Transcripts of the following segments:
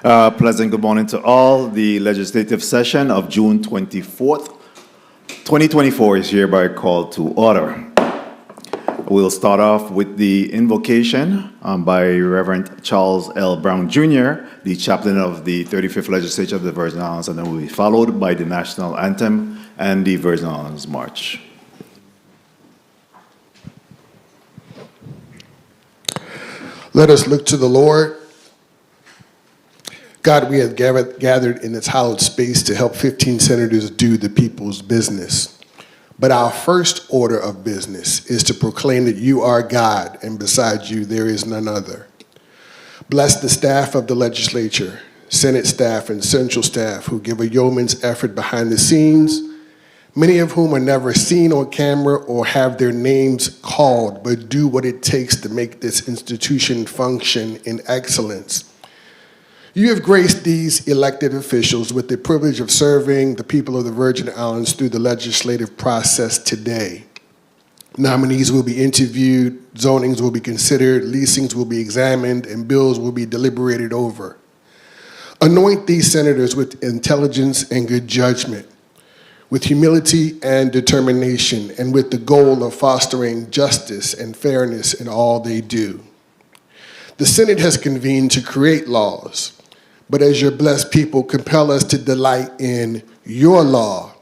Pleasant good morning to all. The legislative session of June 24th, 2024 is hereby called to order. We'll start off with the invocation by Reverend Charles L. Brown Jr., the chaplain of the 35th Legislature of the Virgin Islands, and then will be followed by the national anthem and the Virgin Islands March. Let us look to the Lord. God, we have gathered in this hallowed space to help 15 senators do the people's business. But our first order of business is to proclaim that you are God, and beside you there is none other. Bless the staff of the legislature, Senate staff and central staff who give a yeoman's effort behind the scenes, many of whom are never seen on camera or have their names called, but do what it takes to make this institution function in excellence. You have graced these elected officials with the privilege of serving the people of the Virgin Islands through the legislative process today. Nominees will be interviewed, zonings will be considered, leasings will be examined, and bills will be deliberated over. Anoint these senators with intelligence and good judgment, with humility and determination, and with the goal of fostering justice and fairness in all they do. The Senate has convened to create laws, but as your blessed people, compel us to delight in your law,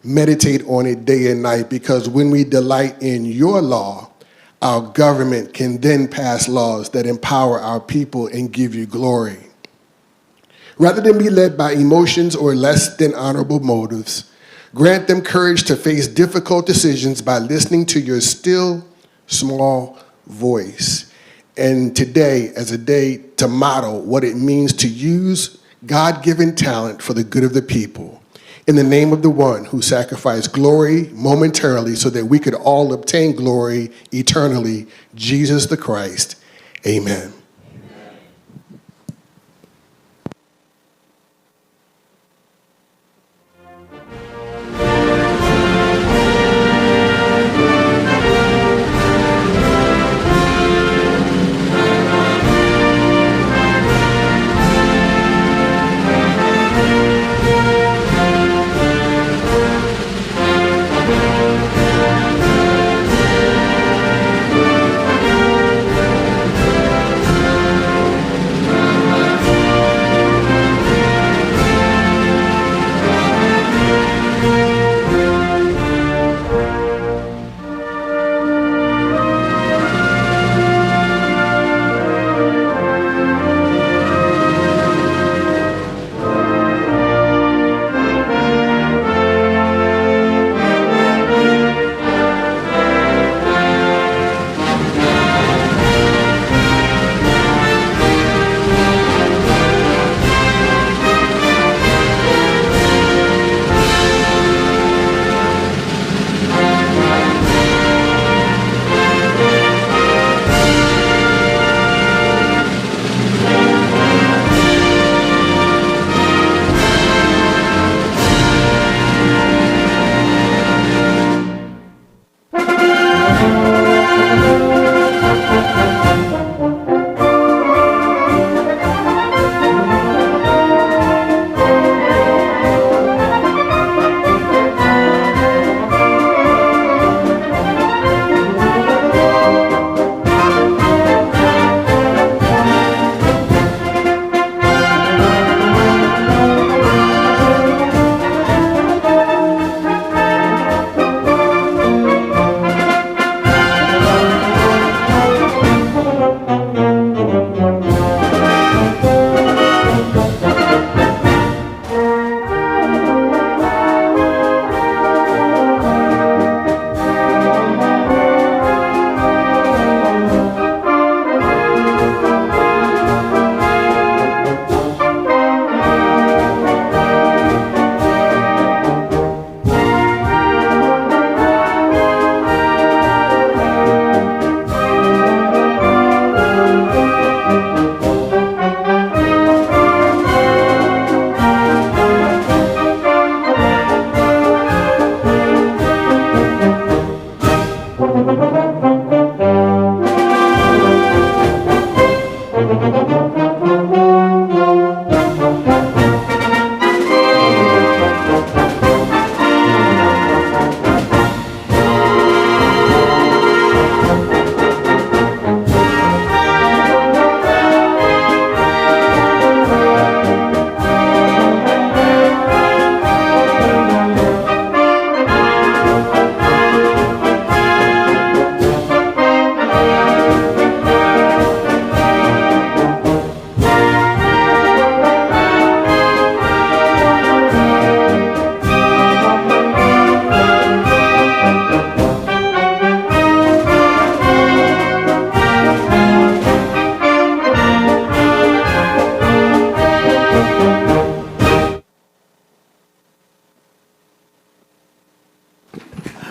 meditate on it day and night, because when we delight in your law, our government can then pass laws that empower our people and give you glory. Rather than be led by emotions or less than honorable motives, grant them courage to face difficult decisions by listening to your still, small voice. And today, as a day to model what it means to use God-given talent for the good of the people, in the name of the one who sacrificed glory momentarily so that we could all obtain glory eternally, Jesus the Christ. Amen.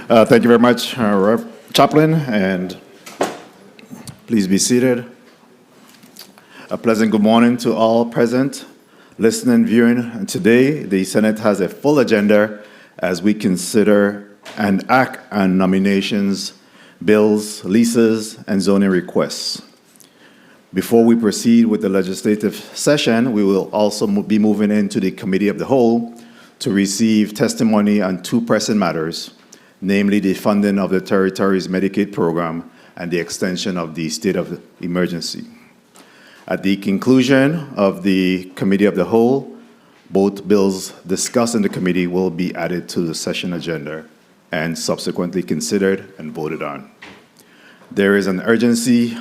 Thank you very much, Rev. Chaplain, and please be seated. A pleasant good morning to all present, listening, viewing. And today, the Senate has a full agenda as we consider and act on nominations, bills, leases, and zoning requests. Before we proceed with the legislative session, we will also be moving into the Committee of the Whole to receive testimony on two pressing matters, namely the funding of the territory's Medicaid program and the extension of the state of emergency. At the conclusion of the Committee of the Whole, both bills discussed in the committee will be added to the session agenda and subsequently considered and voted on. There is an urgency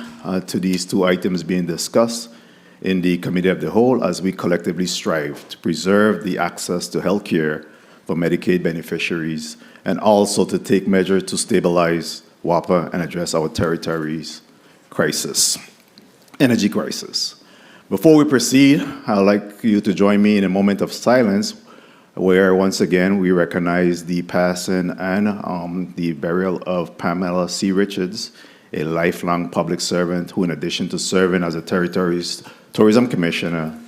to these two items being discussed in the Committee of the Whole as we collectively strive to preserve the access to health care for Medicaid beneficiaries and also to take measures to stabilize WAPA and address our territory's energy crisis. Before we proceed, I'd like you to join me in a moment of silence where once again we recognize the passing and the burial of Pamela C. Richards, a lifelong public servant who, in addition to serving as a territory's tourism commissioner,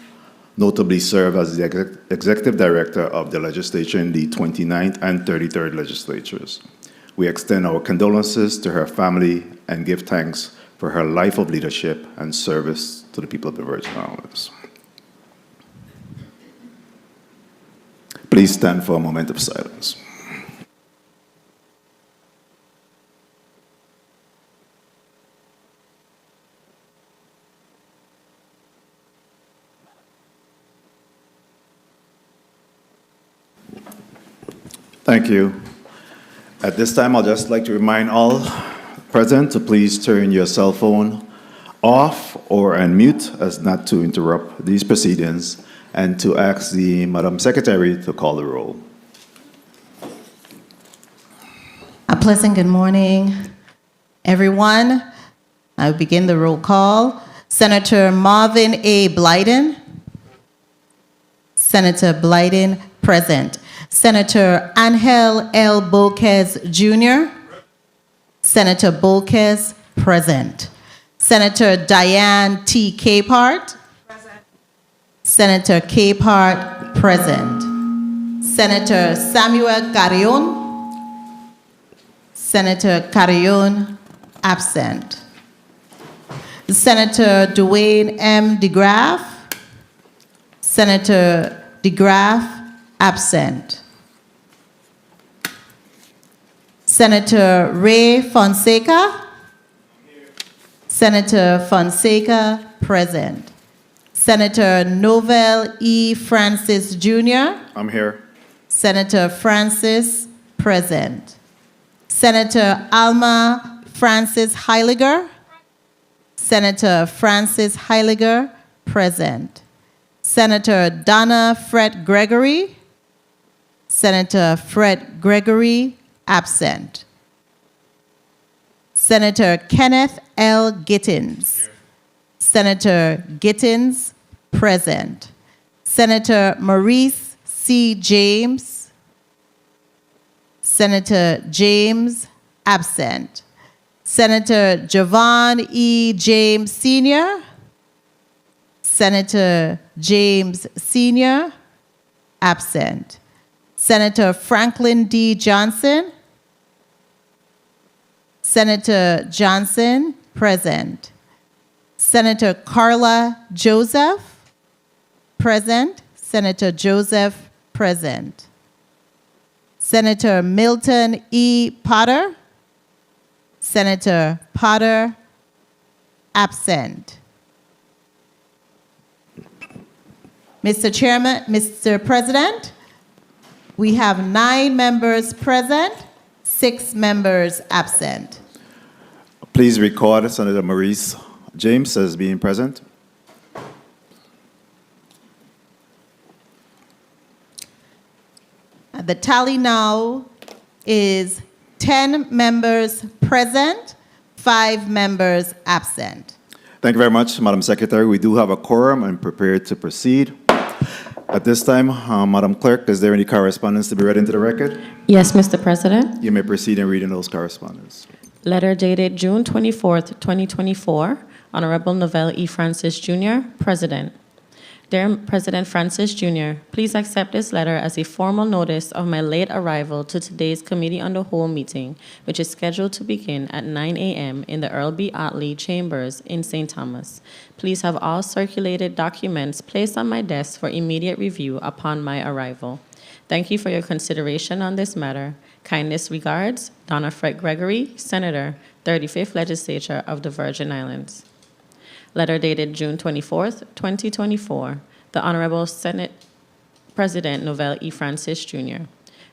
notably served as the executive director of the legislature in the 29th and 33rd legislatures. We extend our condolences to her family and give thanks for her life of leadership and service to the people of the Virgin Islands. Please stand for a moment of silence. Thank you. At this time, I'd just like to remind all present to please turn your cell phone off or unmute as not to interrupt these proceedings and to ask the Madam Secretary to call the roll. A pleasant good morning, everyone. I will begin the roll call. Senator Marvin A. Blyden. Senator Blyden, present. Senator Angel L. Bolquez Jr. Senator Bolquez, present. Senator Diane T. Capehart. Present. Senator Capehart, present. Senator Samuel Carrion. Senator Carrion, absent. Senator Dwayne M. DeGraff. Senator DeGraff, absent. Senator Ray Fonseca. Senator Fonseca, present. Senator Novell E. Francis Jr. I'm here. Senator Francis, present. Senator Alma Francis Heiliger. Senator Francis Heiliger, present. Senator Donna Fred Gregory. Senator Fred Gregory, absent. Senator Kenneth L. Gittins. Senator Gittins, present. Senator Maurice C. James. Senator James, absent. Senator Javon E. James Sr. Senator James Sr., absent. Senator Franklin D. Johnson. Senator Johnson, present. Senator Carla Joseph, present. Senator Joseph, present. Senator Milton E. Potter. Senator Potter, absent. Mr. Chairman, Mr. President, we have 9 members present, 6 members absent. Please record Senator Maurice James as being present. The tally now is 10 members present, 5 members absent. Thank you very much, Madam Secretary. We do have a quorum and prepared to proceed. At this time, Madam Clerk, is there any correspondence to be read into the record? Yes, Mr. President. You may proceed in reading those correspondence. Letter dated June 24th, 2024, Honorable Novell E. Francis Jr., President. Dear President Francis Jr., please accept this letter as a formal notice of my late arrival to today's Committee on the Whole meeting, which is scheduled to begin at 9 a.m. in the Earl B. Otley Chambers in St. Thomas. Please have all circulated documents placed on my desk for immediate review upon my arrival. Thank you for your consideration on this matter. Kindest regards, Donna Fred Gregory, Senator, 35th Legislature of the Virgin Islands. Letter dated June 24th, 2024, the Honorable Senate President Novell E. Francis Jr.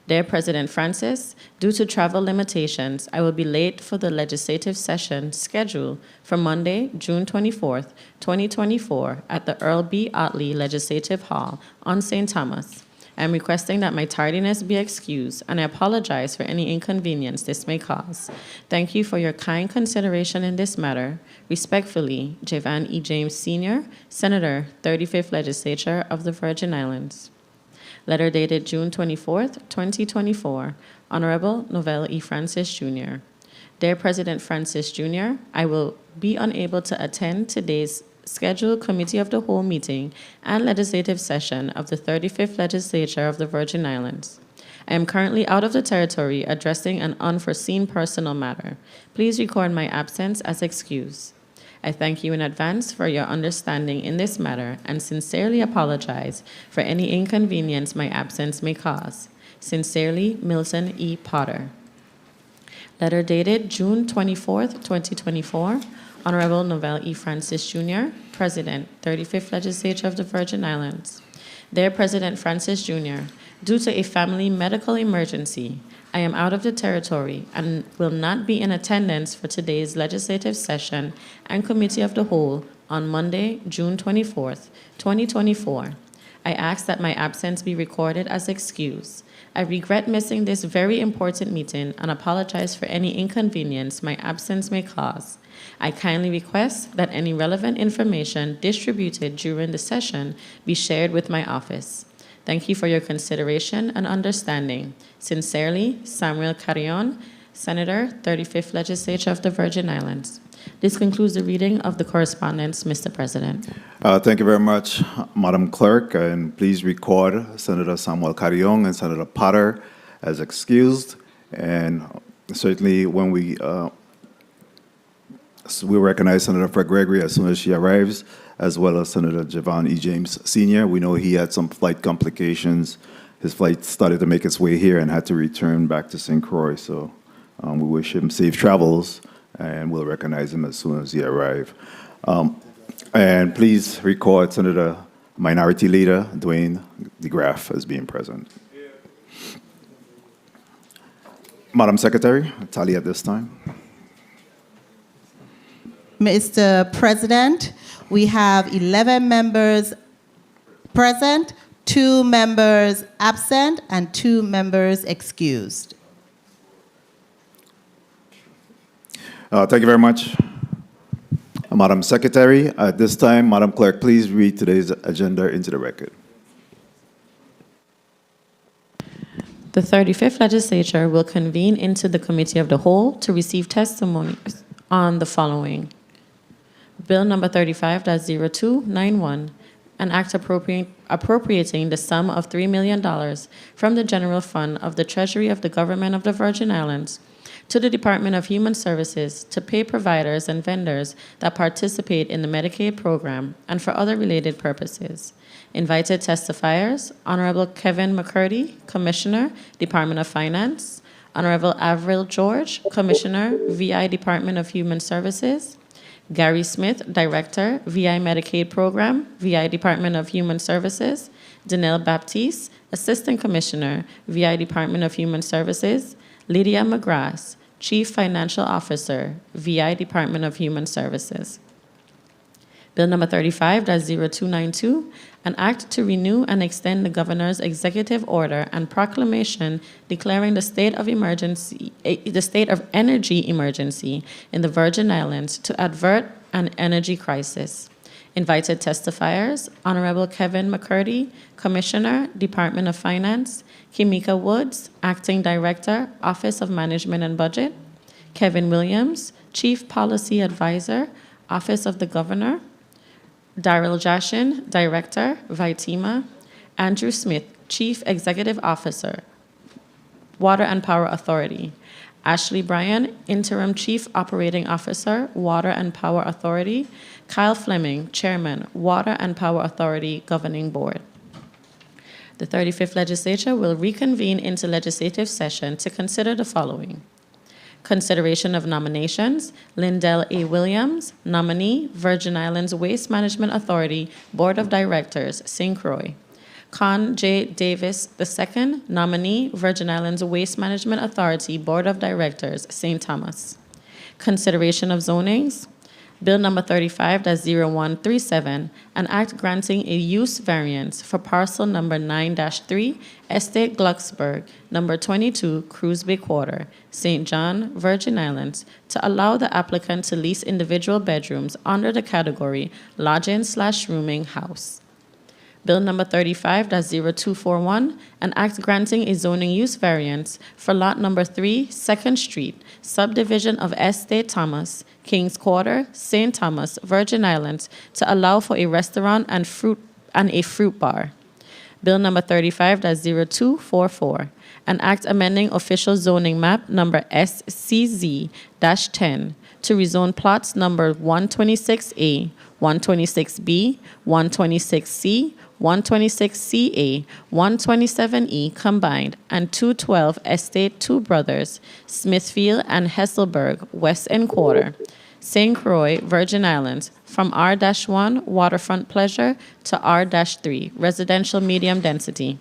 Dear President Francis, due to travel limitations, I will be late for the legislative session scheduled for Monday, June 24th, 2024, at the Earl B. Otley Legislative Hall on St. Thomas. I am requesting that my tardiness be excused, and I apologize for any inconvenience this may cause. Thank you for your kind consideration in this matter. Respectfully, Javan E. James Sr., Senator, 35th Legislature of the Virgin Islands. Letter dated June 24th, 2024, Honorable Novell E. Francis Jr. Dear President Francis Jr., I will be unable to attend today's scheduled Committee of the Whole meeting and legislative session of the 35th Legislature of the Virgin Islands. I am currently out of the territory addressing an unforeseen personal matter. Please record my absence as excused. I thank you in advance for your understanding in this matter and sincerely apologize for any inconvenience my absence may cause. Sincerely, Milton E. Potter. Letter dated June 24th, 2024, Honorable Novell E. Francis Jr., President, 35th Legislature of the Virgin Islands. Dear President Francis Jr., due to a family medical emergency, I am out of the territory and will not be in attendance for today's legislative session and Committee of the Whole on Monday, June 24th, 2024. I ask that my absence be recorded as excused. I regret missing this very important meeting and apologize for any inconvenience my absence may cause. I kindly request that any relevant information distributed during the session be shared with my office. Thank you for your consideration and understanding. Sincerely, Samuel Carrion, Senator, 35th Legislature of the Virgin Islands. This concludes the reading of the correspondence, Mr. President. Thank you very much, Madam Clerk, and please record Senator Samuel Carrion and Senator Potter as excused. And certainly when we recognize Senator Fred Gregory as soon as she arrives, as well as Senator Javan E. James Sr. We know he had some flight complications. His flight started to make its way here and had to return back to St. Croix. So we wish him safe travels, and we'll recognize him as soon as he arrives. And please record Senator Minority Leader Dwayne DeGraff as being present. Madam Secretary, tally at this time. Mr. President, we have 11 members present, 2 members absent, and 2 members excused. Thank you very much, Madam Secretary. At this time, Madam Clerk, please read today's agenda into the record. The 35th Legislature will convene into the Committee of the Whole to receive testimonies on the following. Bill number 35-0291, an act appropriating the sum of $3 million from the general fund of the Treasury of the Government of the Virgin Islands to the Department of Human Services to pay providers and vendors that participate in the Medicaid program and for other related purposes. Invited testifiers, Honorable Kevin McCurdy, Commissioner, Department of Finance, Honorable Avril George, Commissioner, VI Department of Human Services, Gary Smith, Director, VI Medicaid Program, VI Department of Human Services, Danelle Baptiste, Assistant Commissioner, VI Department of Human Services, Lydia McGrath, Chief Financial Officer, VI Department of Human Services. Bill number 35-0292, an act to renew and extend the Governor's executive order and proclamation declaring the state of energy emergency in the Virgin Islands to avert an energy crisis. Invited testifiers, Honorable Kevin McCurdy, Commissioner, Department of Finance; Kimika Woods, Acting Director, Office of Management and Budget; Kevin Williams, Chief Policy Advisor, Office of the Governor; Daryl Jashin, Director, Vitima; Andrew Smith, Chief Executive Officer, Water and Power Authority; Ashley Bryan, Interim Chief Operating Officer, Water and Power Authority; Kyle Fleming, Chairman, Water and Power Authority Governing Board. The 35th Legislature will reconvene into legislative session to consider the following: consideration of nominations: Lindell A. Williams, nominee, Virgin Islands Waste Management Authority Board of Directors, St. Croix; Con J. Davis II, nominee, Virgin Islands Waste Management Authority Board of Directors, St. Thomas. Consideration of zonings: Bill number 35-0137, an act granting a use variance for parcel number 9-3, Estate Glucksburg, number 22, Cruise Bay Quarter, St. John, Virgin Islands, to allow the applicant to lease individual bedrooms under the category lodging/rooming house. Bill number 35-0241, an act granting a zoning use variance for lot number 3, 2nd Street, subdivision of Estate Thomas, Kings Quarter, St. Thomas, Virgin Islands, to allow for a restaurant and a fruit bar. Bill number 35-0244, an act amending official zoning map number SCZ-10 to rezone plots number 126A, 126B, 126C, 126CA, 127E combined, and 212 Estate Two Brothers, Smithfield and Hesselberg, West End Quarter, St. Croix, Virgin Islands, from R-1 waterfront pleasure to R-3 residential medium density.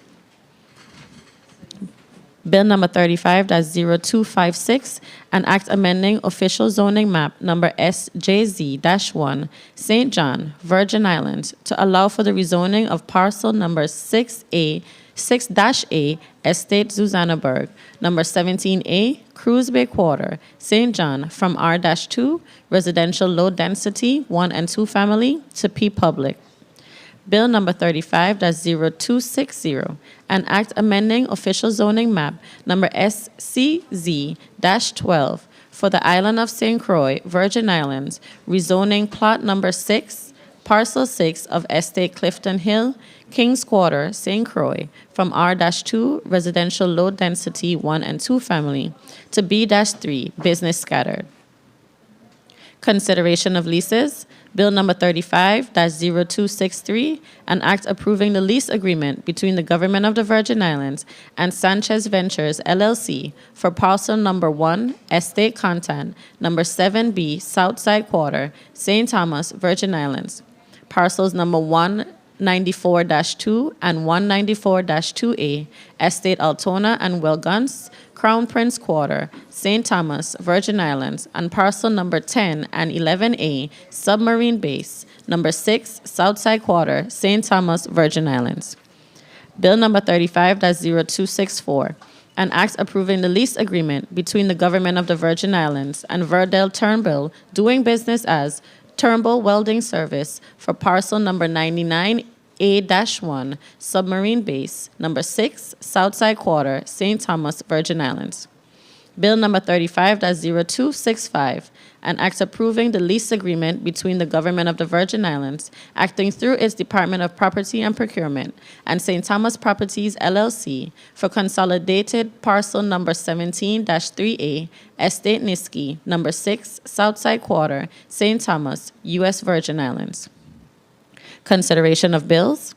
Bill number 35-0256, an act amending official zoning map number SJZ-1, St. John, Virgin Islands, to allow for the rezoning of parcel number 6A, 6-A, Estate Susannaberg, number 17A, Cruise Bay Quarter, St. John, from R-2, residential low density, 1 and 2 family, to P Public. Bill number 35-0260, an act amending official zoning map number SCZ-12 for the island of St. Croix, Virgin Islands, rezoning plot number 6, parcel 6 of Estate Clifton Hill, Kings Quarter, St. Croix, from R-2, residential low density, 1 and 2 family, to B-3, business scattered. Consideration of leases: Bill number 35-0263, an act approving the lease agreement between the Government of the Virgin Islands and Sanchez Ventures, LLC, for parcel number 1, Estate Contant, number 7B, Southside Quarter, St. Thomas, Virgin Islands. Parcels number 194-2 and 194-2A, Estate Altona and Wilguns, Crown Prince Quarter, St. Thomas, Virgin Islands, and parcel number 10 and 11A, Submarine Base, number 6, Southside Quarter, St. Thomas, Virgin Islands. Bill number 35-0264, an act approving the lease agreement between the Government of the Virgin Islands and Verdell Turnbull, doing business as Turnbull Welding Service, for parcel number 99A-1, Submarine Base, number 6, Southside Quarter, St. Thomas, Virgin Islands. Bill number 35-0265, an act approving the lease agreement between the Government of the Virgin Islands, acting through its Department of Property and Procurement, and St. Thomas Properties, LLC, for consolidated parcel number 17-3A, Estate Niski, number 6, Southside Quarter, St. Thomas, U.S. Virgin Islands. Consideration of bills: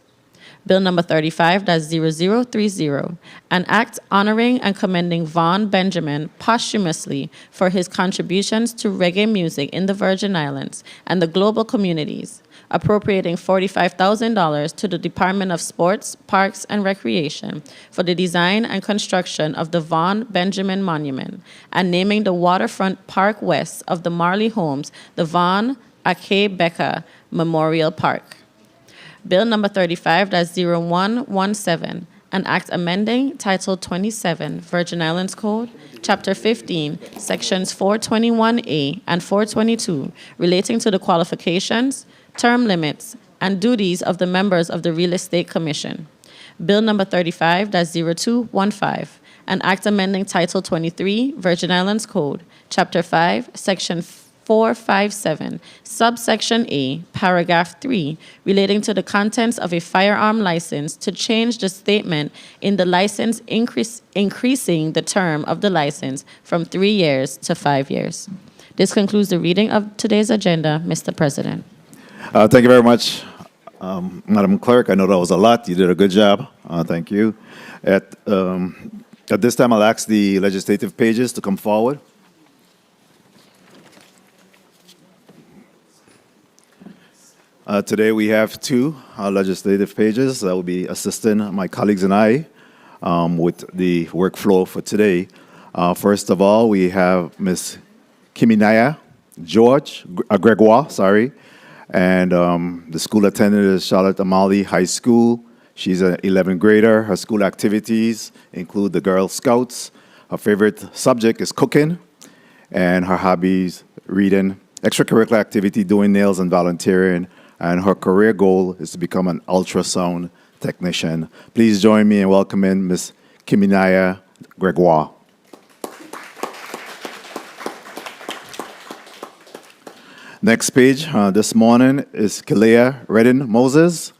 Bill number 35-0030, an act honoring and commending Vaughn Benjamin posthumously for his contributions to reggae music in the Virgin Islands and the global communities, appropriating $45,000 to the Department of Sports, Parks, and Recreation for the design and construction of the Vaughn Benjamin Monument, and naming the waterfront park west of the Marley Homes the Vaughn Ake Becca Memorial Park. Bill number 35-0117, an act amending Title 27, Virgin Islands Code, Chapter 15, Sections 421A and 422, relating to the qualifications, term limits, and duties of the members of the Real Estate Commission. Bill number 35-0215, an act amending Title 23, Virgin Islands Code, Chapter 5, Section 457, subsection A, paragraph 3, relating to the contents of a firearm license to change the statement in the license increasing the term of the license from 3 years to 5 years. This concludes the reading of today's agenda, Mr. President. Thank you very much, Madam Clerk. I know that was a lot. You did a good job. Thank you. At this time, I'll ask the legislative pages to come forward. Today, we have two legislative pages that will be assisting my colleagues and I with the workflow for today. First of all, we have Ms. Kiminaya Gregoire, and the school attendant is Charlotte Amali High School. She's an 11th grader. Her school activities include the Girl Scouts. Her favorite subject is cooking, and her hobbies, reading, extracurricular activity, doing nails, and volunteering. And her career goal is to become an ultrasound technician. Please join me in welcoming Ms. Kiminaya Gregoire. Next page this morning is Kelea Redden Moses.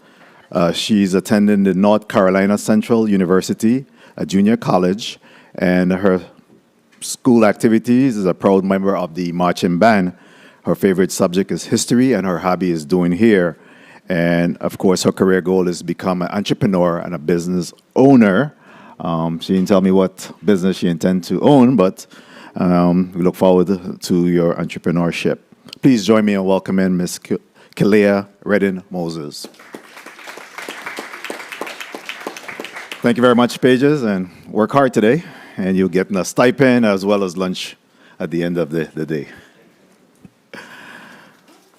She's attending the North Carolina Central University, a junior college, and her school activities is a proud member of the marching band. Her favorite subject is history, and her hobby is doing hair. And of course, her career goal is to become an entrepreneur and a business owner. She didn't tell me what business she intends to own, but we look forward to your entrepreneurship. Please join me in welcoming Ms. Kelea Redden Moses. Thank you very much, Pages, and work hard today, and you'll get a stipend as well as lunch at the end of the day.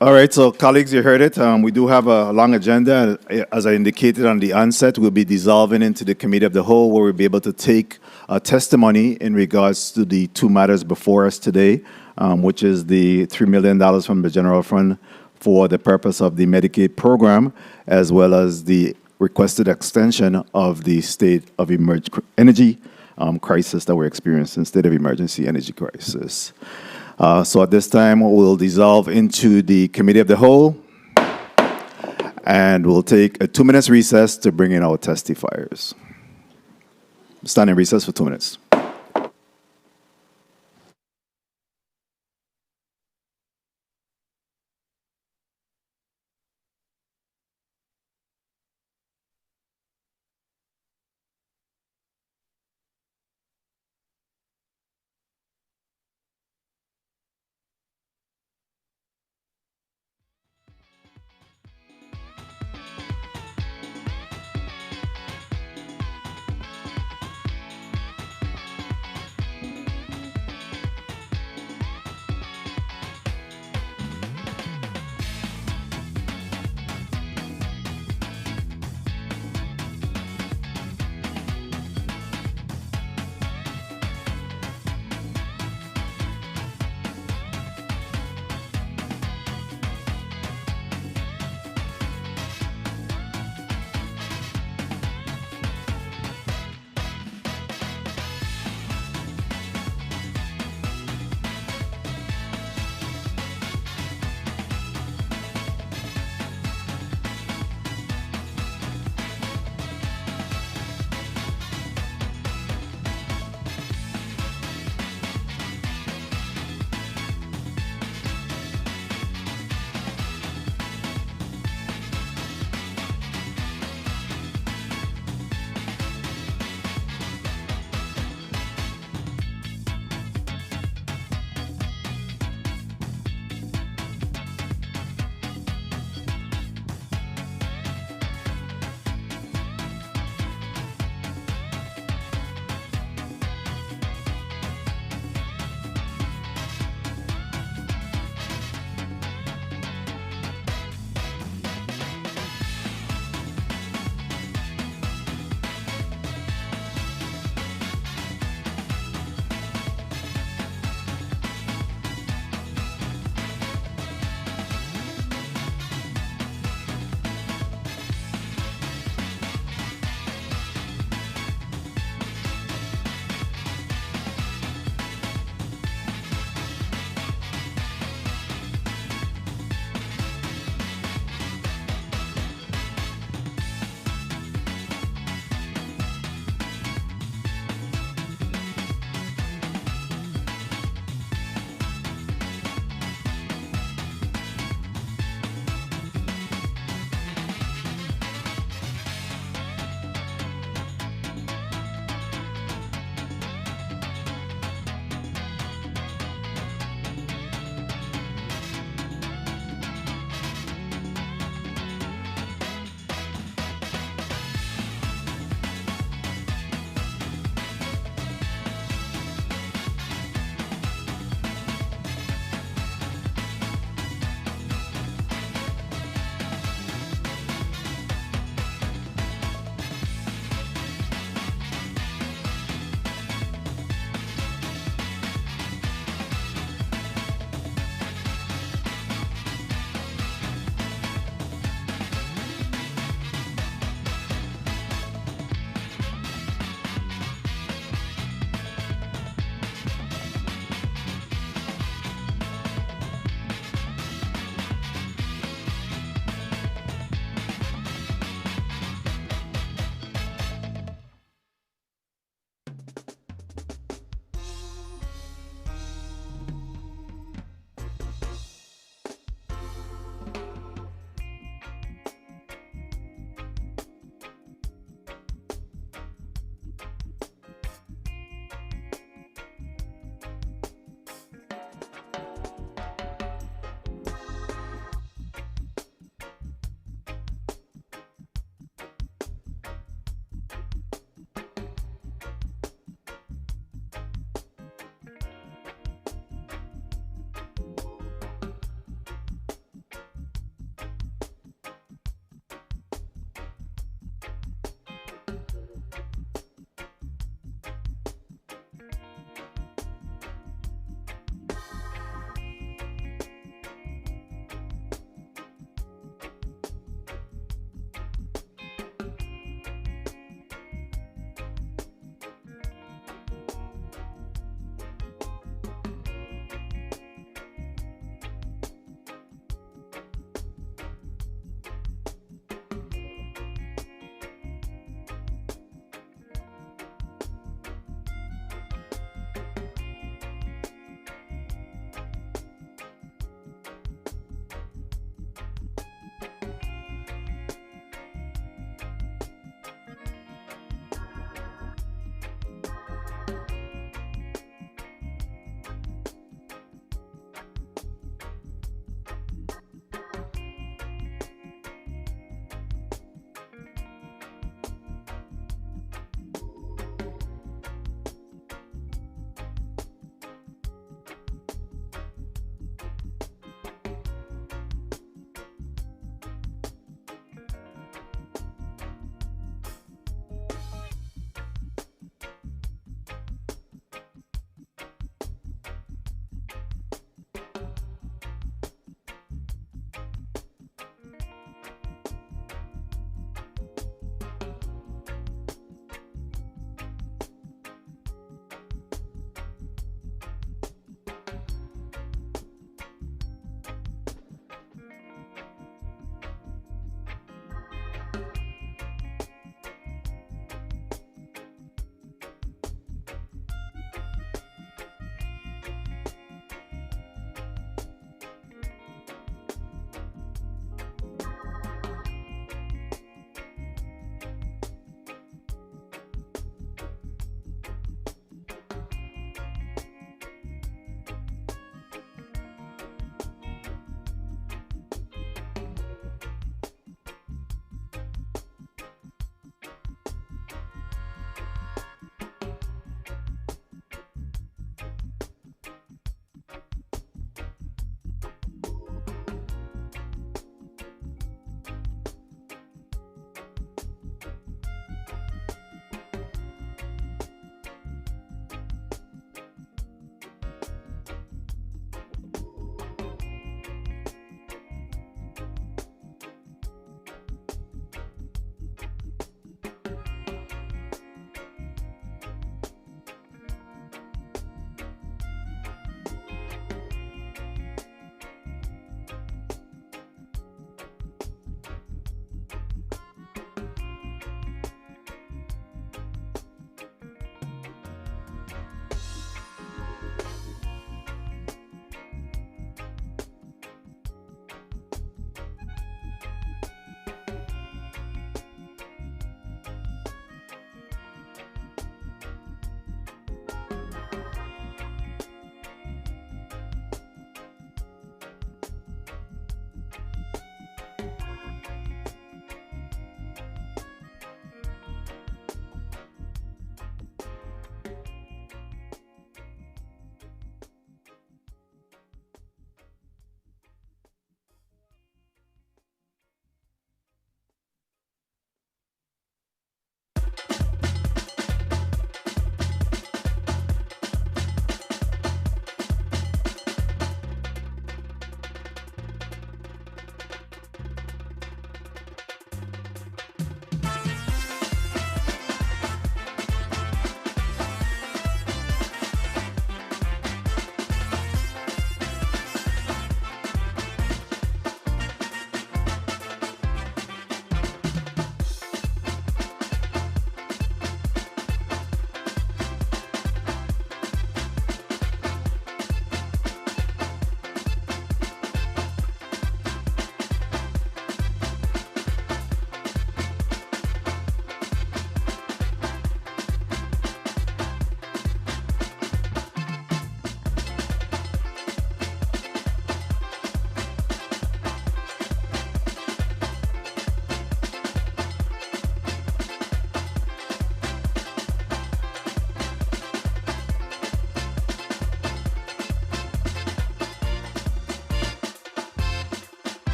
All right, so colleagues, you heard it. We do have a long agenda. As I indicated on the onset, we'll be dissolving into the Committee of the Whole, where we'll be able to take testimony in regards to the two matters before us today, which is the $3 million from the general fund for the purpose of the Medicaid program, as well as the requested extension of the state of energy crisis that we're experiencing, state of emergency energy crisis. So at this time, we'll dissolve into the Committee of the Whole, and we'll take a 2-minute recess to bring in our testifiers. Stand in recess for 2 minutes.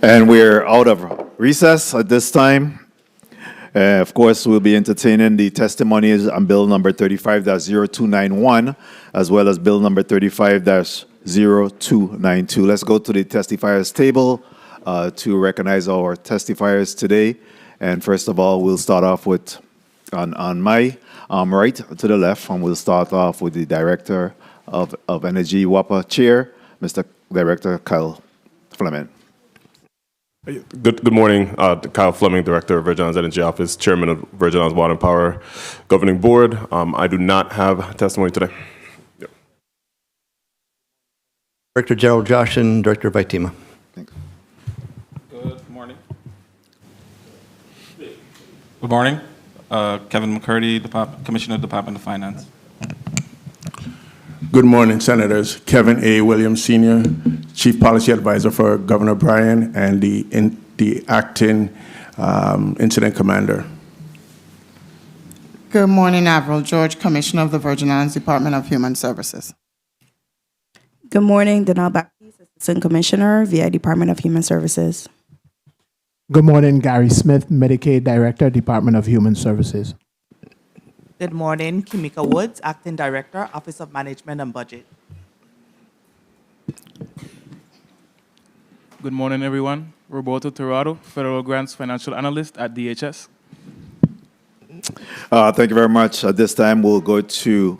And we're out of recess at this time. Of course, we'll be entertaining the testimonies on Bill number 35-0291, as well as Bill number 35-0292. Let's go to the testifiers table to recognize our testifiers today. And first of all, we'll start off with, on my right to the left, and we'll start off with the Director of Energy WAPA Chair, Mr. Director Kyle Fleming. Good morning, Kyle Fleming, Director of Virgin Islands Energy Office, Chairman of Virgin Islands Water and Power Governing Board. I do not have testimony today. Yep. Director Gerald Joshin, Director of ITEMA. Good morning. Good morning. Kevin McCurdy, Commissioner, Department of Finance. Good morning, Senators. Kevin A. Williams, Sr., Chief Policy Advisor for Governor Bryan and the acting incident commander. Good morning, Avril George, Commissioner of the Virgin Islands Department of Human Services. Good morning, Danelle Baptiste, Assistant Commissioner, VI Department of Human Services. Good morning, Gary Smith, Medicaid Director, Department of Human Services. Good morning, Kimika Woods, Acting Director, Office of Management and Budget. Good morning, everyone. Roberto Torrado, Federal Grants Financial Analyst at DHS. Thank you very much. At this time, we'll go to,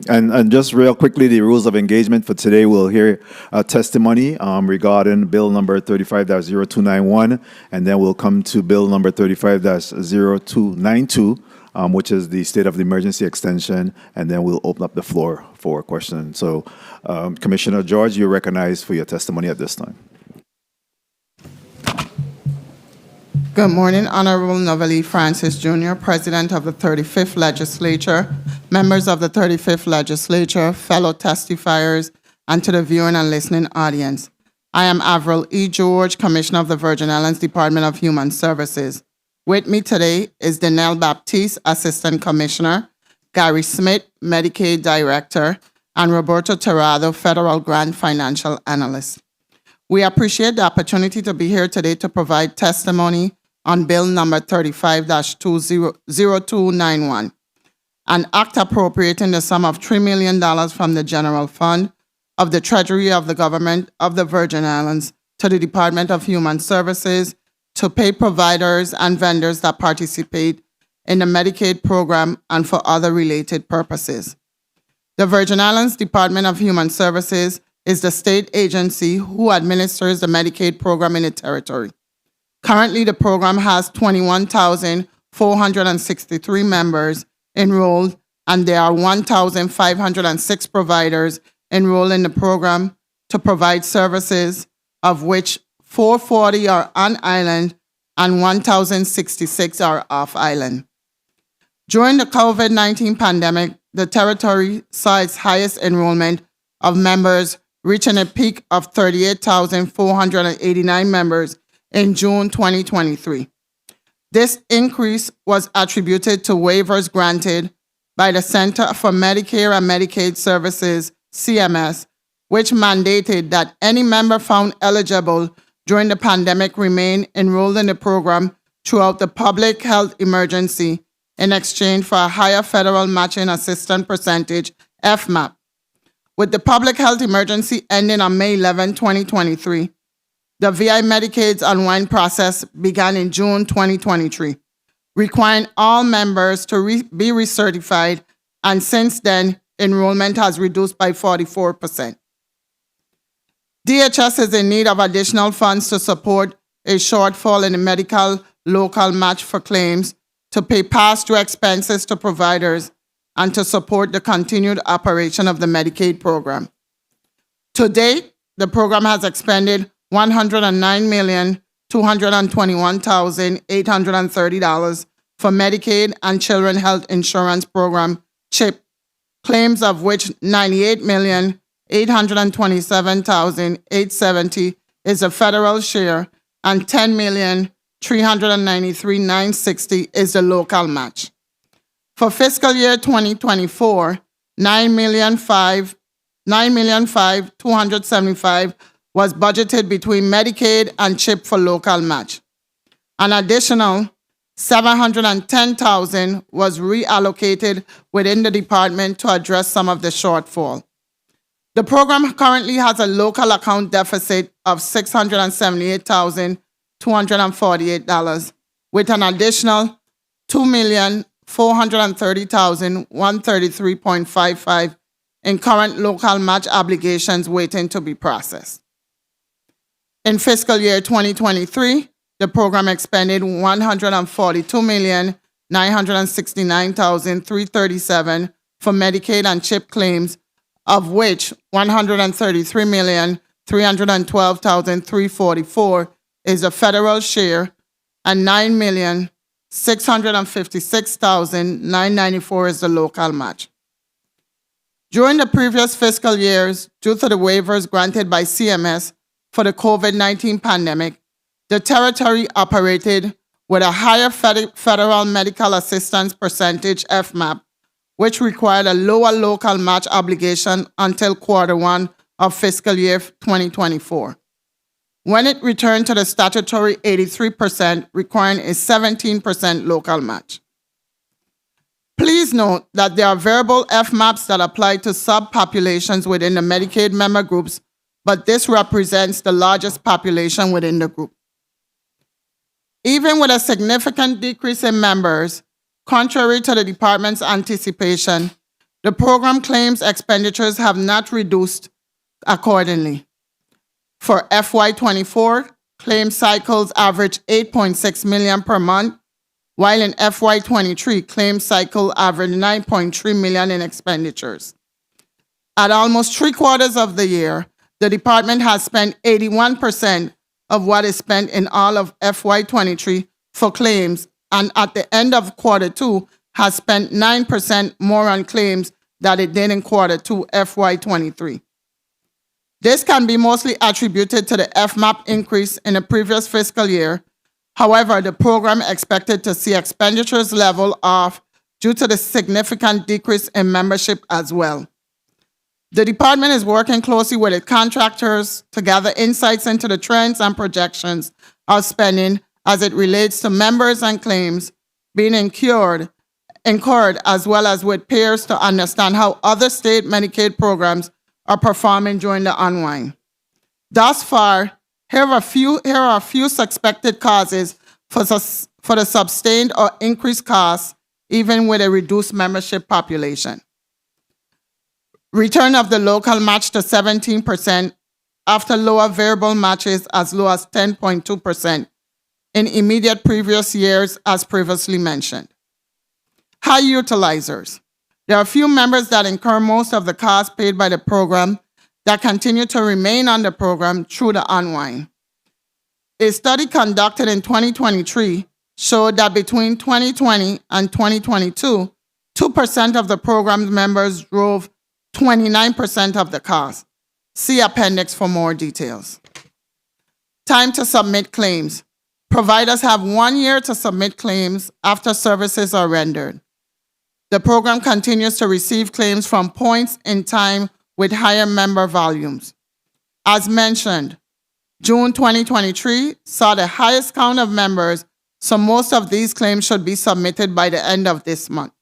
and just real quickly, the rules of engagement for today. We'll hear a testimony regarding Bill number 35-0291, and then we'll come to Bill number 35-0292, which is the state of the emergency extension, and then we'll open up the floor for questions. So, Commissioner George, you're recognized for your testimony at this time. Good morning, Honorable Novalee Francis Jr., President of the 35th Legislature, members of the 35th Legislature, fellow testifiers, and to the viewing and listening audience. I am Avril E. George, Commissioner of the Virgin Islands Department of Human Services. With me today is Danelle Baptiste, Assistant Commissioner, Gary Smith, Medicaid Director, and Roberto Torrado, Federal Grant Financial Analyst. We appreciate the opportunity to be here today to provide testimony on Bill number 35-0291, an act appropriating the sum of $3 million from the General Fund of the Treasury of the Government of the Virgin Islands to the Department of Human Services to pay providers and vendors that participate in the Medicaid program and for other related purposes. The Virgin Islands Department of Human Services is the state agency who administers the Medicaid program in the territory. Currently, the program has 21,463 members enrolled, and there are 1,506 providers enrolled in the program to provide services, of which 440 are on island and 1,066 are off island. During the COVID-19 pandemic, the territory saw its highest enrollment of members, reaching a peak of 38,489 members in June 2023. This increase was attributed to waivers granted by the Center for Medicare and Medicaid Services, CMS, which mandated that any member found eligible during the pandemic remain enrolled in the program throughout the public health emergency in exchange for a higher federal matching assistance percentage, FMAP. With the public health emergency ending on May 11, 2023, the VI Medicaid's unwind process began in June 2023, requiring all members to be recertified, and since then, enrollment has reduced by 44%. DHS is in need of additional funds to support a shortfall in the medical local match for claims, to pay pass-through expenses to providers, and to support the continued operation of the Medicaid program. To date, the program has expended $109,221,830 for Medicaid and Children Health Insurance Program, CHIP, claims of which $98,827,870 is a federal share and $10,393,960 is the local match. For fiscal year 2024, $9,502,275 was budgeted between Medicaid and CHIP for local match. An additional $710,000 was reallocated within the department to address some of the shortfall. The program currently has a local account deficit of $678,248, with an additional $2,430,133.55 in current local match obligations waiting to be processed. In fiscal year 2023, the program expended $142,969,337 for Medicaid and CHIP claims, of which $133,312,344 is the federal share and $9,656,994 is the local match. During the previous fiscal years, due to the waivers granted by CMS for the COVID-19 pandemic, the territory operated with a higher federal medical assistance percentage, FMAP, which required a lower local match obligation until Q1 of fiscal year 2024. When it returned to the statutory 83%, requiring a 17% local match. Please note that there are variable FMAPs that apply to subpopulations within the Medicaid member groups, but this represents the largest population within the group. Even with a significant decrease in members, contrary to the department's anticipation, the program claims expenditures have not reduced accordingly. For FY24, claim cycles average 8.6 million per month, while in FY23, claim cycle averaged 9.3 million in expenditures. At almost 3/4 of the year, the department has spent 81% of what is spent in all of FY23 for claims, and at the end of Q2 has spent 9% more on claims than it did in Q2 FY23. This can be mostly attributed to the FMAP increase in the previous fiscal year. However, the program expected to see expenditures level off due to the significant decrease in membership as well. The department is working closely with its contractors to gather insights into the trends and projections of spending as it relates to members and claims being incurred, as well as with peers to understand how other state Medicaid programs are performing during the unwind. Thus far, here are a few suspected causes for the sustained or increased costs, even with a reduced membership population. Return of the local match to 17% after lower variable matches as low as 10.2% in immediate previous years, as previously mentioned. High utilizers. There are a few members that incur most of the costs paid by the program that continue to remain on the program through the unwind. A study conducted in 2023 showed that between 2020 and 2022, 2% of the program's members drove 29% of the cost. See appendix for more details. Time to submit claims. Providers have 1 year to submit claims after services are rendered. The program continues to receive claims from points in time with higher member volumes. As mentioned, June 2023 saw the highest count of members, so most of these claims should be submitted by the end of this month.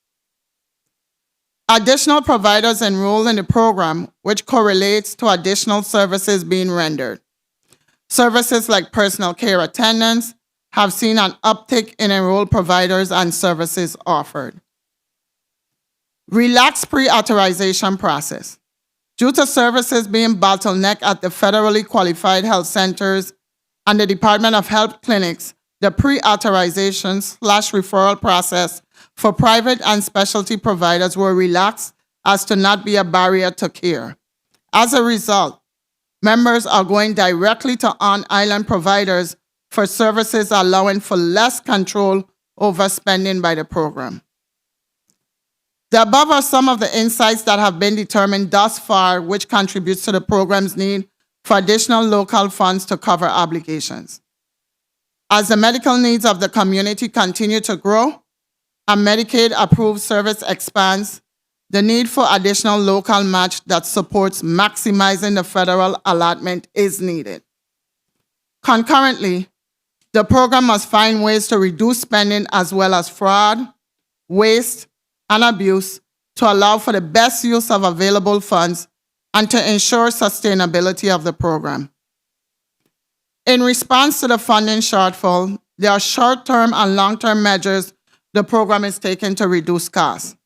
Additional providers enrolled in the program, which correlates to additional services being rendered. Services like personal care attendance have seen an uptick in enrolled providers and services offered. Relaxed pre-authorization process. Due to services being bottlenecked at the federally qualified health centers and the Department of Health clinics, the pre-authorization/referral process for private and specialty providers were relaxed as to not be a barrier to care. As a result, members are going directly to on-island providers for services allowing for less control over spending by the program. The above are some of the insights that have been determined thus far, which contributes to the program's need for additional local funds to cover obligations. As the medical needs of the community continue to grow and Medicaid approved service expands, the need for additional local match that supports maximizing the federal allotment is needed. Concurrently, the program must find ways to reduce spending as well as fraud, waste, and abuse to allow for the best use of available funds and to ensure sustainability of the program. In response to the funding shortfall, there are short-term and long-term measures the program is taking to reduce costs.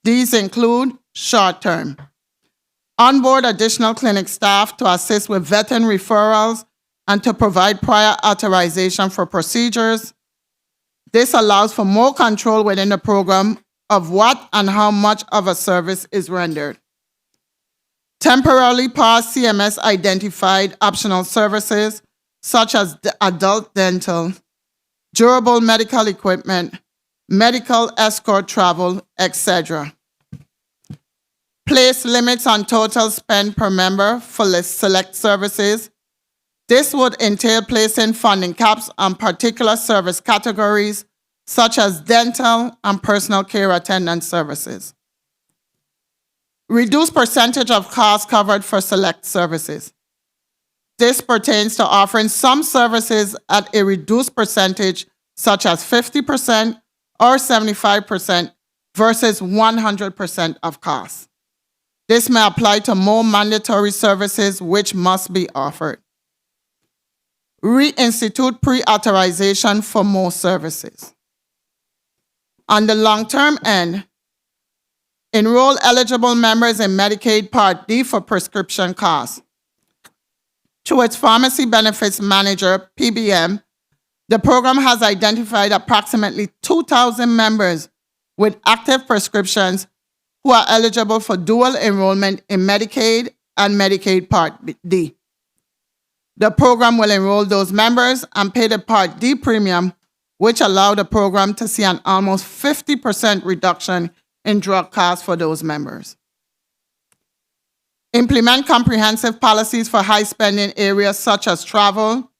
These include short-term: onboard additional clinic staff to assist with veteran referrals and to provide prior authorization for procedures. This allows for more control within the program of what and how much of a service is rendered. Temporarily pause CMS identified optional services such as adult dental, durable medical equipment, medical escort travel, etc. Place limits on total spend per member for select services. This would entail placing funding caps on particular service categories such as dental and personal care attendant services. Reduce percentage of costs covered for select services. This pertains to offering some services at a reduced percentage, such as 50% or 75% versus 100% of costs. This may apply to more mandatory services which must be offered. Reinstitute pre-authorization for more services. On the long-term end, enroll eligible members in Medicaid Part D for prescription costs. Through its Pharmacy Benefits Manager, PBM, the program has identified approximately 2,000 members with active prescriptions who are eligible for dual enrollment in Medicaid and Medicaid Part D. The program will enroll those members and pay the Part D premium, which allow the program to see an almost 50% reduction in drug costs for those members. Implement comprehensive policies for high-spending areas such as travel,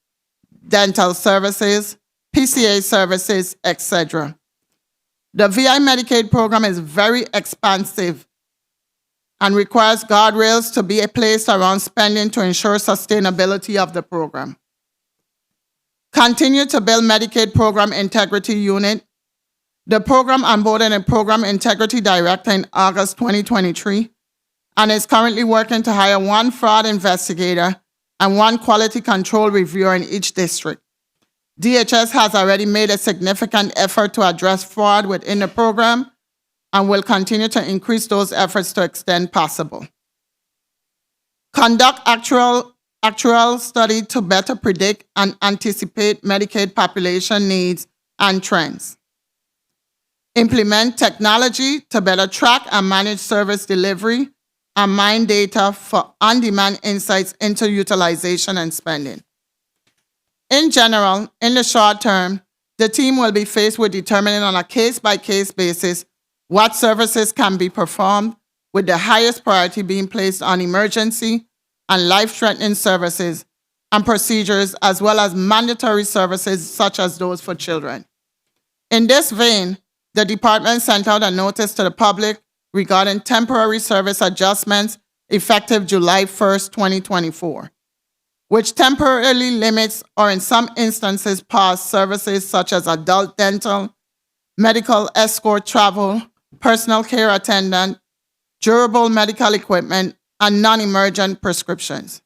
dental services, PCA services, etc. The VI Medicaid program is very expansive and requires guardrails to be placed around spending to ensure sustainability of the program. Continue to build Medicaid Program Integrity Unit. The program onboarded a Program Integrity Director in August 2023 and is currently working to hire one fraud investigator and one quality control reviewer in each district. DHS has already made a significant effort to address fraud within the program and will continue to increase those efforts to extent possible. Conduct actual study to better predict and anticipate Medicaid population needs and trends. Implement technology to better track and manage service delivery and mine data for on-demand insights into utilization and spending. In general, in the short term, the team will be faced with determining on a case-by-case basis what services can be performed, with the highest priority being placed on emergency and life-threatening services and procedures, as well as mandatory services such as those for children. In this vein, the department sent out a notice to the public regarding temporary service adjustments effective July 1st, 2024, which temporarily limits or in some instances pause services such as adult dental, medical escort travel, personal care attendant, durable medical equipment, and non-emergent prescriptions.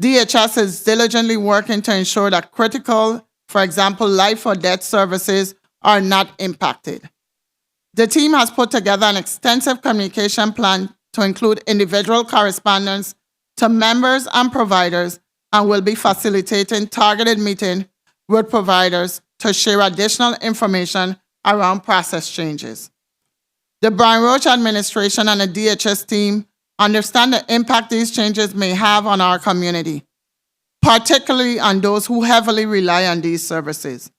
DHS is diligently working to ensure that critical, for example, life or death services are not impacted. The team has put together an extensive communication plan to include individual correspondence to members and providers and will be facilitating targeted meetings with providers to share additional information around process changes. The Brian Roach administration and the DHS team understand the impact these changes may have on our community, particularly on those who heavily rely on these services.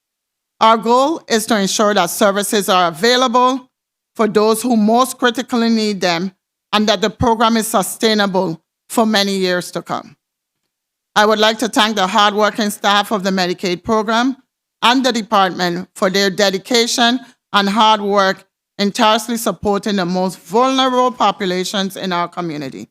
Our goal is to ensure that services are available for those who most critically need them and that the program is sustainable for many years to come. I would like to thank the hardworking staff of the Medicaid program and the department for their dedication and hard work in tirelessly supporting the most vulnerable populations in our community.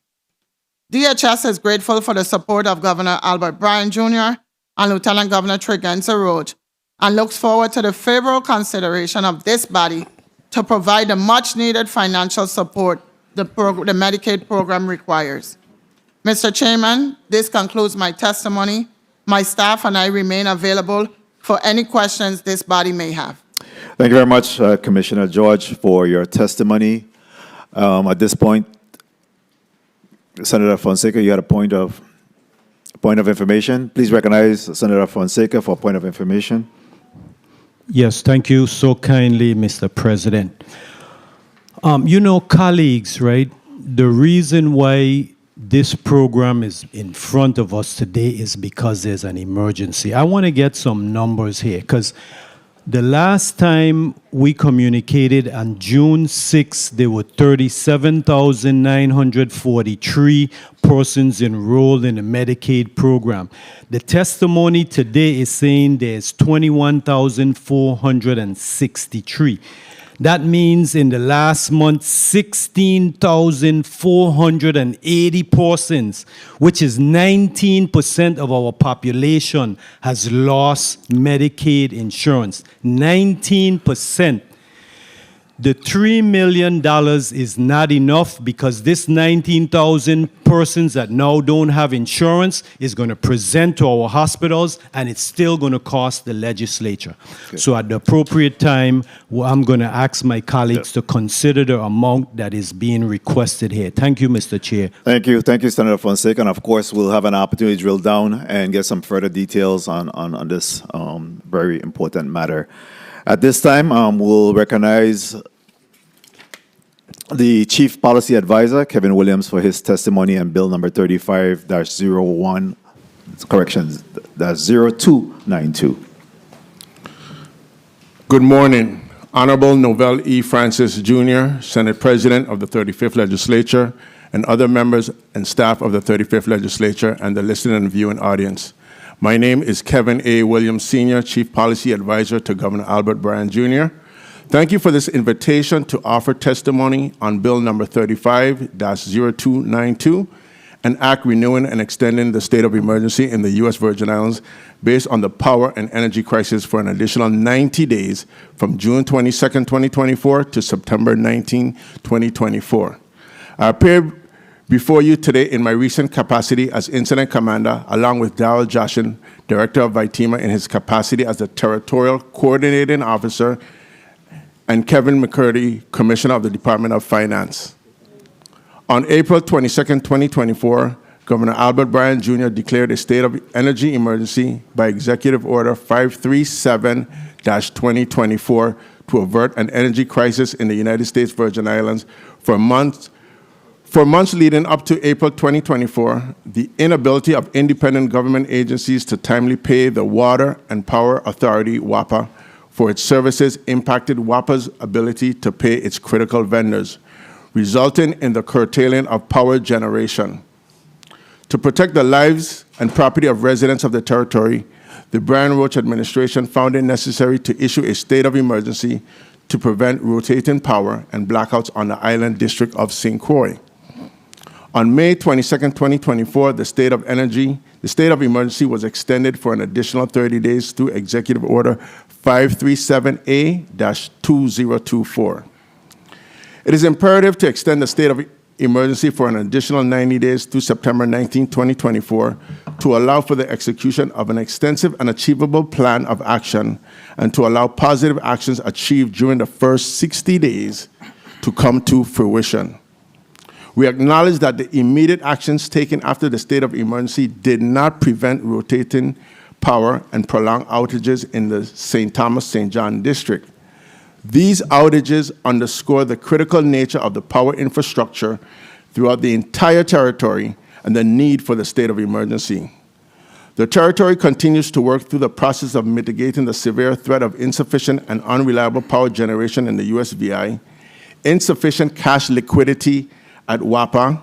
DHS is grateful for the support of Governor Albert Bryan Jr. and Lieutenant Governor Tregenza Roach, and looks forward to the favorable consideration of this body to provide the much-needed financial support the Medicaid program requires. Mr. Chairman, this concludes my testimony. My staff and I remain available for any questions this body may have. Thank you very much, Commissioner George, for your testimony. At this point, Senator Fonseca, you had a point of information. Please recognize Senator Fonseca for a point of information. Yes, thank you so kindly, Mr. President. Colleagues, right? The reason why this program is in front of us today is because there's an emergency. I want to get some numbers here because the last time we communicated on June 6th, there were 37,943 persons enrolled in the Medicaid program. The testimony today is saying there's 21,463. That means in the last month, 16,480 persons, which is 19% of our population, has lost Medicaid insurance. 19%. The $3 million is not enough because this 19,000 persons that now don't have insurance is going to present to our hospitals, and it's still going to cost the legislature. Okay. So at the appropriate time, I'm going to ask my colleagues to consider the amount that is being requested here. Thank you, Mr. Chair. Thank you. Thank you, Senator Fonseca. And of course, we'll have an opportunity to drill down and get some further details on this very important matter. At this time, we'll recognize the Chief Policy Advisor, Kevin Williams, for his testimony on Bill number 35-01, corrections, that's 0292. Good morning. Honorable Novell E. Francis Jr., Senate President of the 35th Legislature, and other members and staff of the 35th Legislature, and the listening and viewing audience. My name is Kevin A. Williams Sr., Chief Policy Advisor to Governor Albert Bryan Jr. Thank you for this invitation to offer testimony on Bill number 35-0292, an act renewing and extending the state of emergency in the U.S. Virgin Islands based on the power and energy crisis for an additional 90 days from June 22, 2024 to September 19, 2024. I appear before you today in my recent capacity as Incident Commander, along with Darrell Joshin, Director of VITEMA in his capacity as the Territorial Coordinating Officer, and Kevin McCurdy, Commissioner of the Department of Finance. On April 22, 2024, Governor Albert Bryan Jr. declared a state of energy emergency by Executive Order 537-2024 to avert an energy crisis in the United States Virgin Islands for months leading up to April 2024. The inability of independent government agencies to timely pay the Water and Power Authority, WAPA, for its services impacted WAPA's ability to pay its critical vendors, resulting in the curtailing of power generation. To protect the lives and property of residents of the territory, the Bryan Roach administration found it necessary to issue a state of emergency to prevent rotating power and blackouts on the island district of St. Croix. On May 22, 2024, the state of emergency was extended for an additional 30 days through Executive Order 537A-2024. It is imperative to extend the state of emergency for an additional 90 days through September 19, 2024, to allow for the execution of an extensive and achievable plan of action and to allow positive actions achieved during the first 60 days to come to fruition. We acknowledge that the immediate actions taken after the state of emergency did not prevent rotating power and prolonged outages in the St. Thomas-St. John district. These outages underscore the critical nature of the power infrastructure throughout the entire territory and the need for the state of emergency. The territory continues to work through the process of mitigating the severe threat of insufficient and unreliable power generation in the USVI, insufficient cash liquidity at WAPA,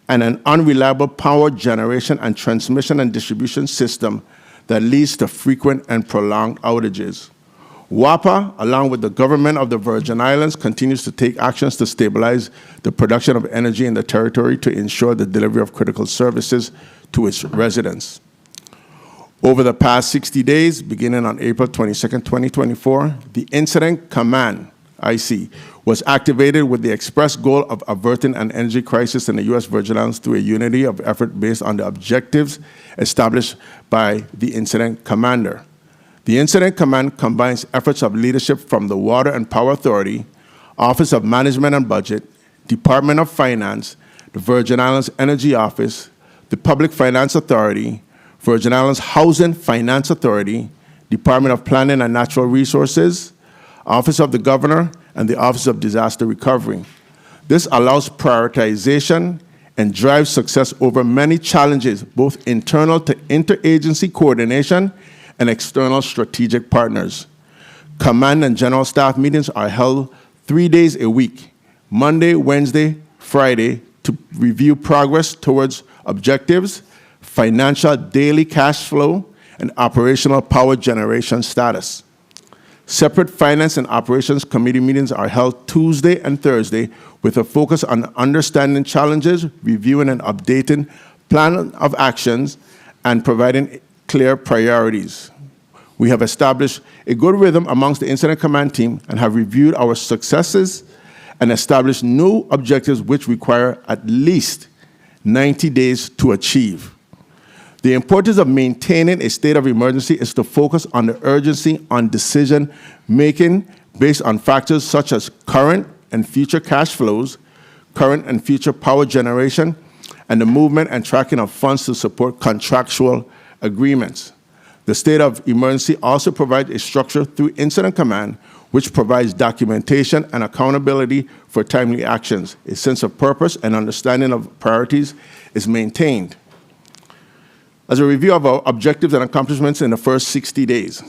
and an unreliable power generation and transmission and distribution system that leads to frequent and prolonged outages. WAPA, along with the government of the Virgin Islands, continues to take actions to stabilize the production of energy in the territory to ensure the delivery of critical services to its residents. Over the past 60 days, beginning on April 22nd, 2024, the Incident Command, IC, was activated with the express goal of averting an energy crisis in the U.S. Virgin Islands through a unity of effort based on the objectives established by the Incident Commander. The Incident Command combines efforts of leadership from the Water and Power Authority, Office of Management and Budget, Department of Finance, the Virgin Islands Energy Office, the Public Finance Authority, Virgin Islands Housing Finance Authority, Department of Planning and Natural Resources, Office of the Governor, and the Office of Disaster Recovery. This allows prioritization and drives success over many challenges, both internal to interagency coordination and external strategic partners. Command and General Staff meetings are held 3 days a week, Monday, Wednesday, Friday, to review progress towards objectives, financial daily cash flow, and operational power generation status. Separate Finance and Operations Committee meetings are held Tuesday and Thursday with a focus on understanding challenges, reviewing and updating plan of actions, and providing clear priorities. We have established a good rhythm amongst the Incident Command team and have reviewed our successes and established new objectives which require at least 90 days to achieve. The importance of maintaining a state of emergency is to focus on the urgency on decision-making based on factors such as current and future cash flows, current and future power generation, and the movement and tracking of funds to support contractual agreements. The state of emergency also provides a structure through Incident Command, which provides documentation and accountability for timely actions. A sense of purpose and understanding of priorities is maintained. As a review of our objectives and accomplishments in the first 60 days,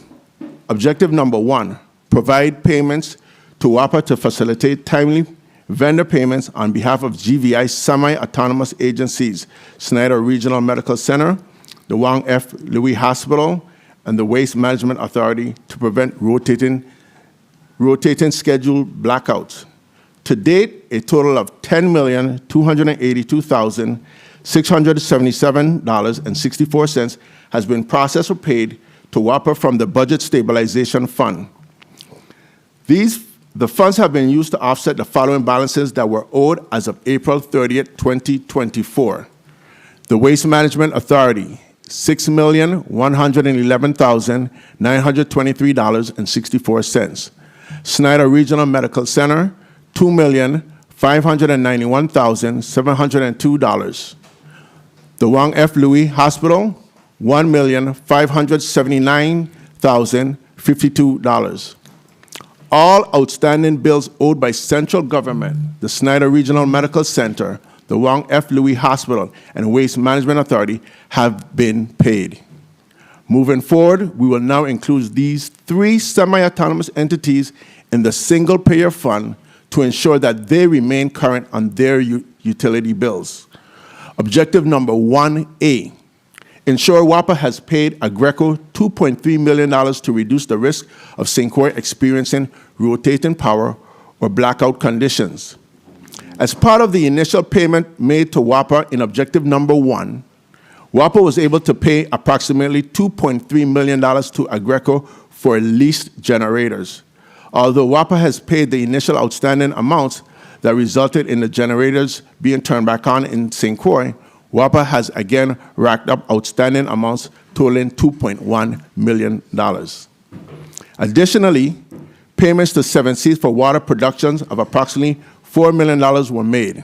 objective number 1, provide payments to WAPA to facilitate timely vendor payments on behalf of GVI semi-autonomous agencies, Snyder Regional Medical Center, the Wang F. Louis Hospital, and the Waste Management Authority to prevent rotating scheduled blackouts. To date, a total of $10,282,677.64 has been processed or paid to WAPA from the Budget Stabilization Fund. The funds have been used to offset the following balances that were owed as of April 30th, 2024. The Waste Management Authority, $6,111,923.64. Snyder Regional Medical Center, $2,591,702. The Wang F. Louis Hospital, $1,579,052. All outstanding bills owed by central government, the Snyder Regional Medical Center, the Wang F. Louis Hospital, and Waste Management Authority have been paid. Moving forward, we will now include these 3 semi-autonomous entities in the single-payer fund to ensure that they remain current on their utility bills. Objective number 1A, ensure WAPA has paid Aggreko $2.3 million to reduce the risk of St. Croix experiencing rotating power or blackout conditions. As part of the initial payment made to WAPA in objective number 1, WAPA was able to pay approximately $2.3 million to Aggreko for leased generators. Although WAPA has paid the initial outstanding amounts that resulted in the generators being turned back on in St. Croix, WAPA has again racked up outstanding amounts totaling $2.1 million. Additionally, payments to Seven Seas for water productions of approximately $4 million were made.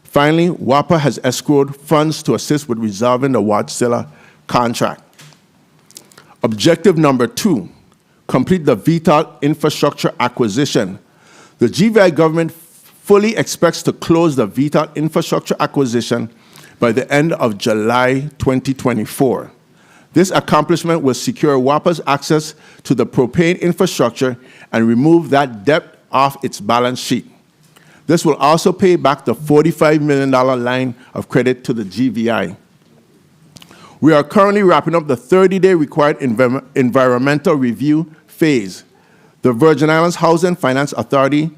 Finally, WAPA has escrowed funds to assist with resolving the Wärtsilä contract. Objective number 2, complete the VTOL infrastructure acquisition. The GVI government fully expects to close the VTOL infrastructure acquisition by the end of July 2024. This accomplishment will secure WAPA's access to the propane infrastructure and remove that debt off its balance sheet. This will also pay back the $45 million line of credit to the GVI. We are currently wrapping up the 30-day required environmental review phase. The Virgin Islands Housing Finance Authority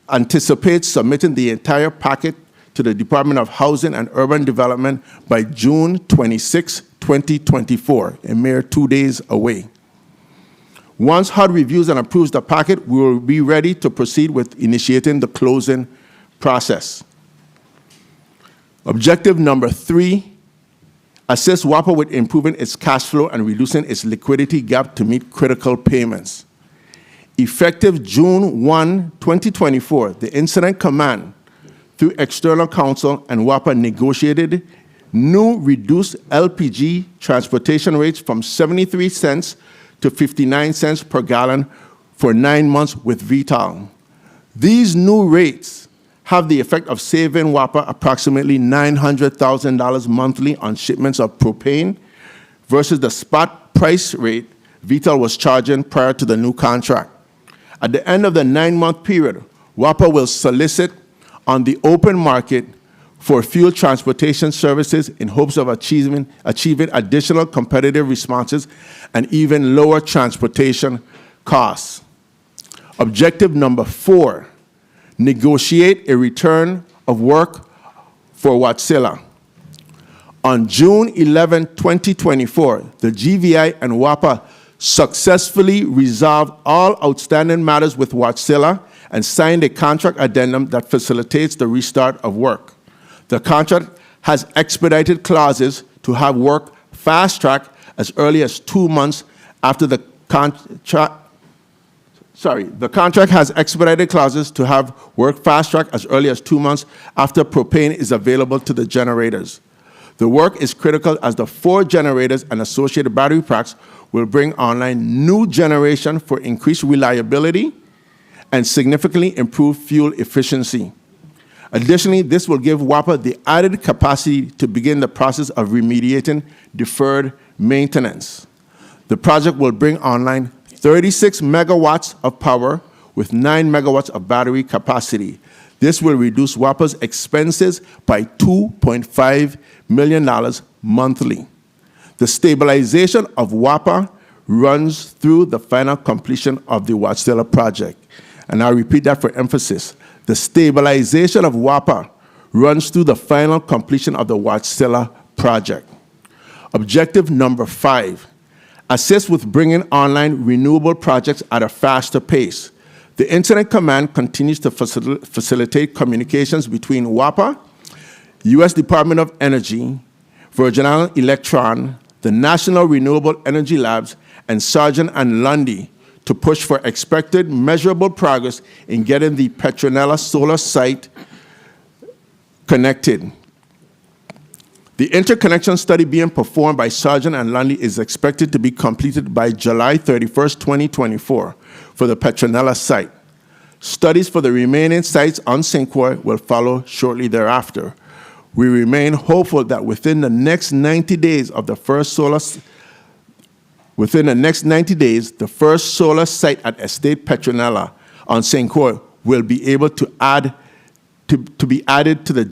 anticipates submitting the entire packet to the Department of Housing and Urban Development by June 26, 2024, a mere 2 days away. Once HUD reviews and approves the packet, we will be ready to proceed with initiating the closing process. Objective number 3, assist WAPA with improving its cash flow and reducing its liquidity gap to meet critical payments. Effective June 1, 2024, the Incident Command, through external counsel and WAPA, negotiated new reduced LPG transportation rates from 73 cents to 59 cents per gallon for 9 months with Vital. These new rates have the effect of saving WAPA approximately $900,000 monthly on shipments of propane versus the spot price rate Vital was charging prior to the new contract. At the end of the 9-month period, WAPA will solicit on the open market for fuel transportation services in hopes of achieving additional competitive responses and even lower transportation costs. Objective number 4, negotiate a return of work for Wärtsilä. On June 11, 2024, the GVI and WAPA successfully resolved all outstanding matters with Wärtsilä and signed a contract addendum that facilitates the restart of work. The contract has expedited clauses to have work fast-tracked as early as 2 months after the contract. The contract has expedited clauses to have work fast-tracked as early as 2 months after propane is available to the generators. The work is critical as the 4 generators and associated battery packs will bring online new generation for increased reliability and significantly improve fuel efficiency. Additionally, this will give WAPA the added capacity to begin the process of remediating deferred maintenance. The project will bring online 36 megawatts of power with 9 megawatts of battery capacity. This will reduce WAPA's expenses by $2.5 million monthly. The stabilization of WAPA runs through the final completion of the Wärtsilä project. And I'll repeat that for emphasis. The stabilization of WAPA runs through the final completion of the Wärtsilä project. Objective number 5, assist with bringing online renewable projects at a faster pace. The Incident Command continues to facilitate communications between WAPA, U.S. Department of Energy, Virgin Islands Electron, the National Renewable Energy Labs, and Sargent and Lundy to push for expected measurable progress in getting the Petronella solar site connected. The interconnection study being performed by Sargent and Lundy is expected to be completed by July 31st, 2024 for the Petronella site. Studies for the remaining sites on Sinquoi will follow shortly thereafter. We remain hopeful that within the next 90 days, the first solar site at Estate Petronella on Sinquoi will be able to be added to the